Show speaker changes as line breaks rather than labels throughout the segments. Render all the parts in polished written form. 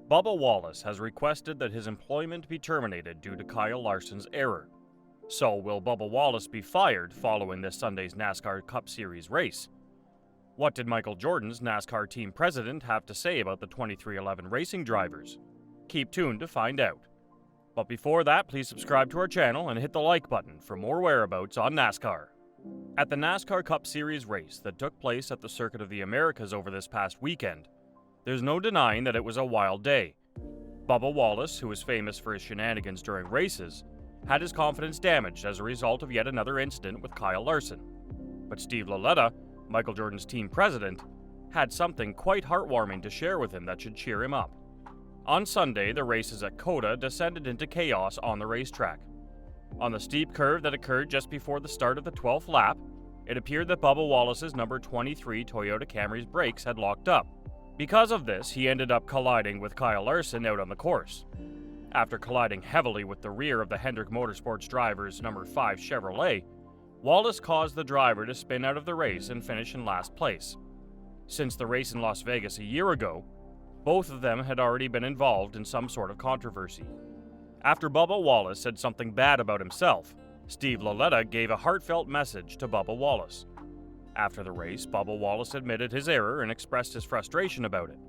Bubba Wallace has requested that his employment be terminated due to Kyle Larson's error. So, will Bubba Wallace be fired following this Sunday's NASCAR Cup Series race? What did Michael Jordan's NASCAR team president have to say about the 2311 racing drivers? Keep tuned to find out. But before that, please subscribe to our channel and hit the like button for more whereabouts on NASCAR. At the NASCAR Cup Series race that took place at the Circuit of the Americas over this past weekend, there's no denying that it was a wild day. Bubba Wallace, who is famous for his shenanigans during races, had his confidence damaged as a result of yet another incident with Kyle Larson. But Steve Laletta, Michael Jordan's team president, had something quite heartwarming to share with him that should cheer him up. On Sunday, the races at COTA descended into chaos on the racetrack. On the steep curve that occurred just before the start of the 12th lap, it appeared that Bubba Wallace's number 23 Toyota Camry's brakes had locked up. Because of this, he ended up colliding with Kyle Larson out on the course. After colliding heavily with the rear of the Hendrick Motorsports driver's number 5 Chevrolet, Wallace caused the driver to spin out of the race and finish in last place. Since the race in Las Vegas a year ago, both of them had already been involved in some sort of controversy. After Bubba Wallace said something bad about himself, Steve Laletta gave a heartfelt message to Bubba Wallace. After the race, Bubba Wallace admitted his error and expressed his frustration about it.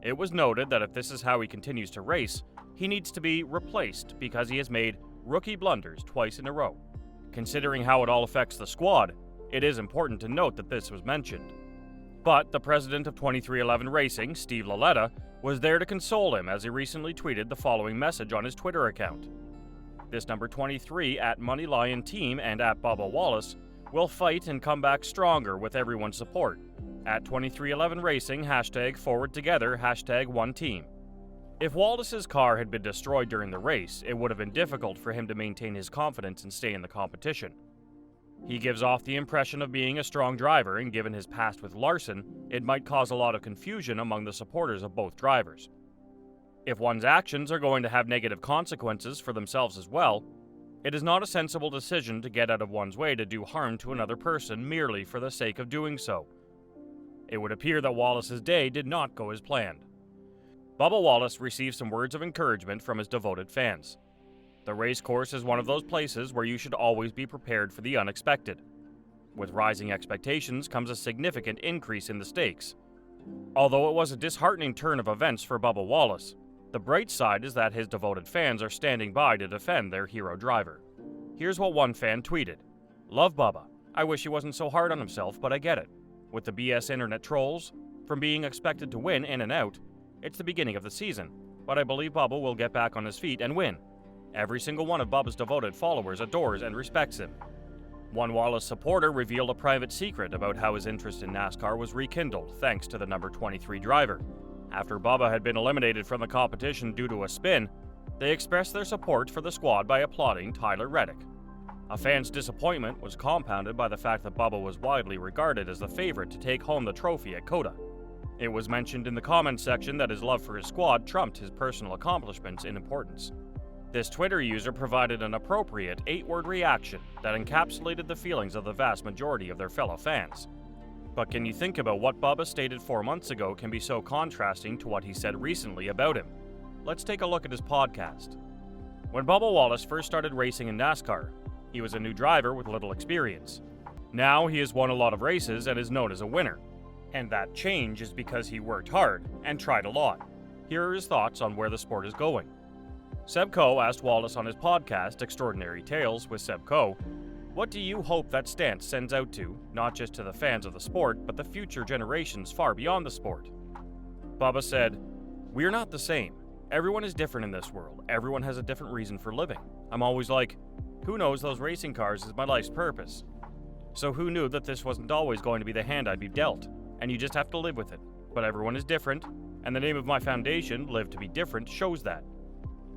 It was noted that if this is how he continues to race, he needs to be replaced because he has made rookie blunders twice in a row. Considering how it all affects the squad, it is important to note that this was mentioned. But the president of 2311 Racing, Steve Laletta, was there to console him as he recently tweeted the following message on his Twitter account. This number 23 at Moneylion Team and at Bubba Wallace will fight and come back stronger with everyone's support. At 2311 Racing, #forward together, #one team. If Wallace's car had been destroyed during the race, it would have been difficult for him to maintain his confidence and stay in the competition. He gives off the impression of being a strong driver, and given his past with Larson, it might cause a lot of confusion among the supporters of both drivers. If one's actions are going to have negative consequences for themselves as well, it is not a sensible decision to get out of one's way to do harm to another person merely for the sake of doing so. It would appear that Wallace's day did not go as planned. Bubba Wallace received some words of encouragement from his devoted fans. The race course is one of those places where you should always be prepared for the unexpected. With rising expectations comes a significant increase in the stakes. Although it was a disheartening turn of events for Bubba Wallace, the bright side is that his devoted fans are standing by to defend their hero driver. Here's what one fan tweeted. "Love Bubba. I wish he wasn't so hard on himself, but I get it. With the BS internet trolls, from being expected to win in and out, it's the beginning of the season, but I believe Bubba will get back on his feet and win. Every single one of Bubba's devoted followers adores and respects him." One Wallace supporter revealed a private secret about how his interest in NASCAR was rekindled thanks to the number 23 driver. After Bubba had been eliminated from the competition due to a spin, they expressed their support for the squad by applauding Tyler Reddick. A fan's disappointment was compounded by the fact that Bubba was widely regarded as the favorite to take home the trophy at COTA. It was mentioned in the comments section that his love for his squad trumped his personal accomplishments in importance. This Twitter user provided an appropriate 8-word reaction that encapsulated the feelings of the vast majority of their fellow fans. But can you think about what Bubba stated 4 months ago can be so contrasting to what he said recently about him? Let's take a look at his podcast. When Bubba Wallace first started racing in NASCAR, he was a new driver with little experience. Now he has won a lot of races and is known as a winner. And that change is because he worked hard and tried a lot. Here are his thoughts on where the sport is going. Seb Coe asked Wallace on his podcast, Extraordinary Tales with Seb Coe, "What do you hope that stance sends out to, not just to the fans of the sport, but the future generations far beyond the sport?" Bubba said, "We're not the same. Everyone is different in this world. Everyone has a different reason for living. I'm always like, who knows, those racing cars is my life's purpose. So who knew that this wasn't always going to be the hand I'd be dealt, and you just have to live with it. But everyone is different, and the name of my foundation, Live to be Different, shows that.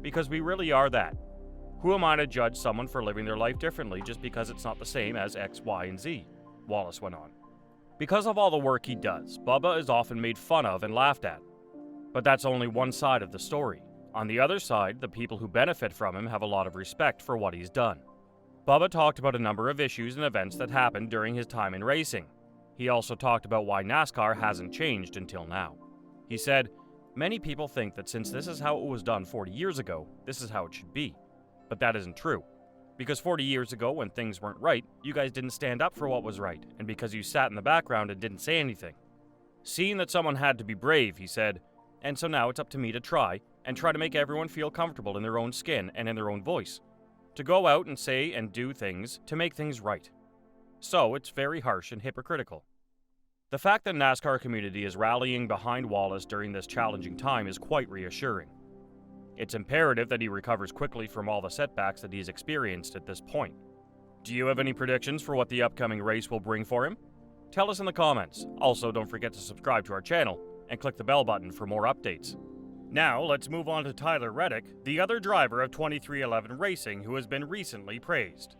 Because we really are that. Who am I to judge someone for living their life differently just because it's not the same as X, Y, and Z?" Wallace went on. Because of all the work he does, Bubba is often made fun of and laughed at. But that's only one side of the story. On the other side, the people who benefit from him have a lot of respect for what he's done. Bubba talked about a number of issues and events that happened during his time in racing. He also talked about why NASCAR hasn't changed until now. He said, Many people think that since this is how it was done 40 years ago, this is how it should be. But that isn't true. Because 40 years ago, when things weren't right, you guys didn't stand up for what was right, and because you sat in the background and didn't say anything. Seeing that someone had to be brave, he said, and so now it's up to me to try to make everyone feel comfortable in their own skin and in their own voice. To go out and say and do things to make things right. So it's very harsh and hypocritical. The fact that NASCAR community is rallying behind Wallace during this challenging time is quite reassuring. It's imperative that he recovers quickly from all the setbacks that he's experienced at this point. Do you have any predictions for what the upcoming race will bring for him? Tell us in the comments. Also, don't forget to subscribe to our channel and click the bell button for more updates. Now, let's move on to Tyler Reddick, the other driver of 2311 Racing who has been recently praised.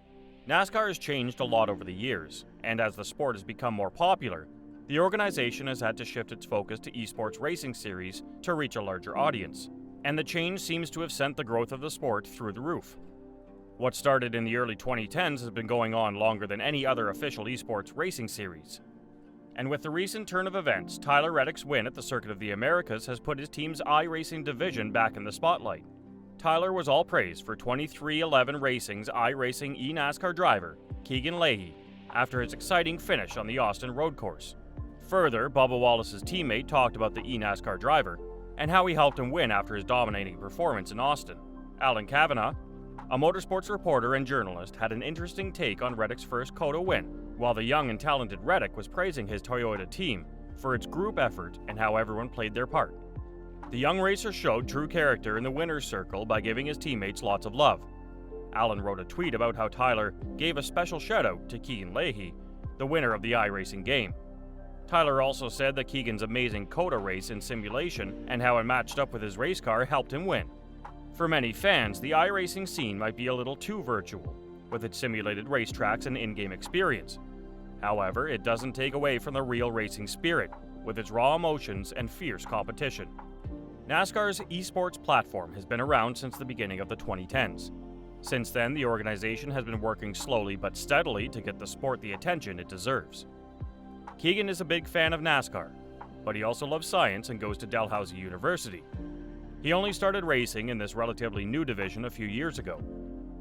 NASCAR has changed a lot over the years, and as the sport has become more popular, the organization has had to shift its focus to esports racing series to reach a larger audience, and the change seems to have sent the growth of the sport through the roof. What started in the early 2010s has been going on longer than any other official esports racing series. And with the recent turn of events, Tyler Reddick's win at the Circuit of the Americas has put his team's iRacing division back in the spotlight. Tyler was all praise for 2311 Racing's iRacing eNASCAR driver, Keegan Leahy, after his exciting finish on the Austin road course. Further, Bubba Wallace's teammate talked about the eNASCAR driver and how he helped him win after his dominating performance in Austin. Alan Kavanagh, a motorsports reporter and journalist, had an interesting take on Reddick's first COTA win, while the young and talented Reddick was praising his Toyota team for its group effort and how everyone played their part. The young racer showed true character in the winner's circle by giving his teammates lots of love. Alan wrote a tweet about how Tyler gave a special shout-out to Keegan Leahy, the winner of the iRacing game. Tyler also said that Keegan's amazing COTA race in simulation and how it matched up with his race car helped him win. For many fans, the iRacing scene might be a little too virtual, with its simulated racetracks and in-game experience. However, it doesn't take away from the real racing spirit, with its raw emotions and fierce competition. NASCAR's esports platform has been around since the beginning of the 2010s. Since then, the organization has been working slowly but steadily to get the sport the attention it deserves. Keegan is a big fan of NASCAR, but he also loves science and goes to Dalhousie University. He only started racing in this relatively new division a few years ago,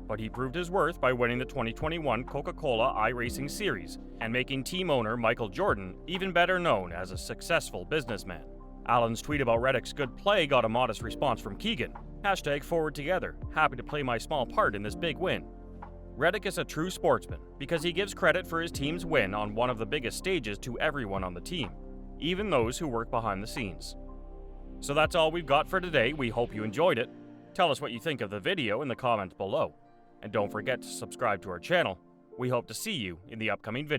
but he proved his worth by winning the 2021 Coca-Cola iRacing Series and making team owner Michael Jordan even better known as a successful businessman. Alan's tweet about Reddick's good play got a modest response from Keegan. #ForwardTogether, happy to play my small part in this big win. Reddick is a true sportsman because he gives credit for his team's win on one of the biggest stages to everyone on the team, even those who work behind the scenes. So that's all we've got for today. We hope you enjoyed it. Tell us what you think of the video in the comments below. And don't forget to subscribe to our channel. We hope to see you in the upcoming video.